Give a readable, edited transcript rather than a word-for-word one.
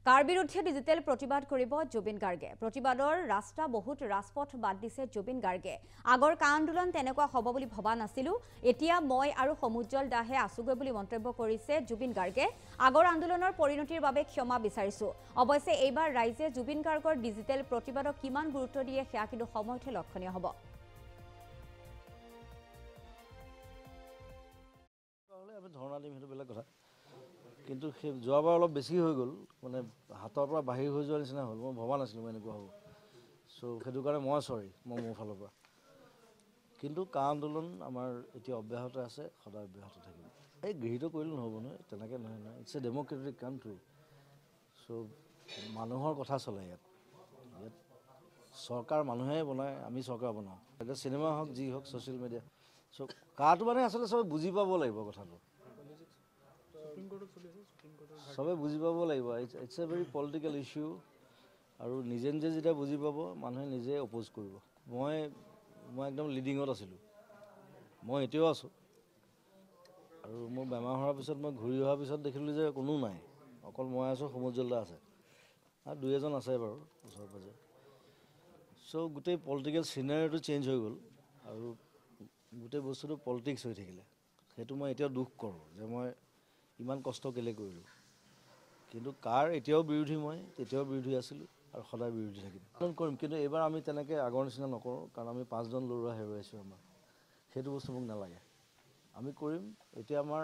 কাৰ বিৰুদ্ধে ডিজিটেল প্ৰতিবাদ কৰিব জুবিন গাৰ্গে প্ৰতিবাদৰ ৰাস্তা বহুত ৰাজপথ বাদ দিছে জুবিন গাৰ্গে আগৰ কা আন্দোলন তেনেকুৱা হ'ব বুলি ভবা নাছিলো এতিয়া মই আৰু সমুজ্জ্বল দাহে আছুগৈ বুলি মন্তব্য কৰিছে জুবিন গাৰ্গে আগৰ আন্দোলনৰ পৰিণতিৰ বাবে ক্ষমা বিচাৰিছো অৱশ্যে এইবাৰ ৰাইজে জুবিন গাৰ্গৰ ডিজিটেল প্ৰতিবাদক কিমান গুৰুত্ব দিয়ে সেয়া কিন্তু সময়তে লক্ষণীয় হ'ব আমি ধৰ্ণা দিম সেইটো বেলেগ কথা কিন্তু সেই যোৱাবাৰ অলপ বেছি হৈ গ'ল মানে হাতৰ পৰা বাহিৰ হৈ যোৱাৰ নিচিনা হ'ল মই ভবা নাছিলোঁ মই এনেকুৱা হ'ব সেইটো কাৰণে মই চৰি মই মোৰ ফালৰ পৰা কিন্তু কা আন্দোলন আমাৰ এতিয়া অব্যাহত আছে সদায় অব্যাহত থাকিব এই গৃহীত কৰিলে নহ'ব নহয় তেনেকৈ নহয় নহয় ইটছ এ ডেম'ক্ৰেটিক কাণ্ট্ৰি মানুহৰ কথা চলে ইয়াত চৰকাৰ মানুহে বনায় আমি চৰকাৰ বনাওঁ এতিয়া চিনেমা হওক যি হওক ছ'চিয়েল মিডিয়া কাটো মানে আচলতে চবে বুজি পাব লাগিব কথাটো চবে বুজি পাব লাগিব it's a very political issue আৰু নিজে নিজে যেতিয়া বুজি পাব মানুহে নিজে অপ'জ কৰিব মই একদম লিডিঙত আছিলোঁ মই এতিয়াও আছোঁ আৰু মোৰ বেমাৰ হোৱাৰ পিছত মই ঘূৰি অহাৰ পিছত দেখিলোঁ যে কোনো নাই অকল মই আছোঁ সমুজ্জ্বল দা আছে আৰু দুই এজন আছে বাৰু ওচৰে পাজৰে গোটেই পলিটিকেল চিনাৰীটো চেঞ্জ হৈ গ'ল আৰু গোটেই বস্তুটো পলিটিক্স হৈ থাকিলে সেইটো মই এতিয়াও দুখ কৰোঁ যে মই ইমান কষ্ট কেলৈ কৰিলোঁ কিন্তু কাৰ এতিয়াও বিৰোধী মই তেতিয়াও বিৰোধী আছিলোঁ আৰু সদায় বিৰোধী থাকিম আন্দোলন কৰিম কিন্তু এইবাৰ আমি তেনেকৈ আগৰ নিচিনা নকৰোঁ কাৰণ আমি 5জন ল'ৰা হেৰুৱাইছোঁ আমাৰ সেইটো বস্তু মোক নালাগে আমি কৰিম এতিয়া আমাৰ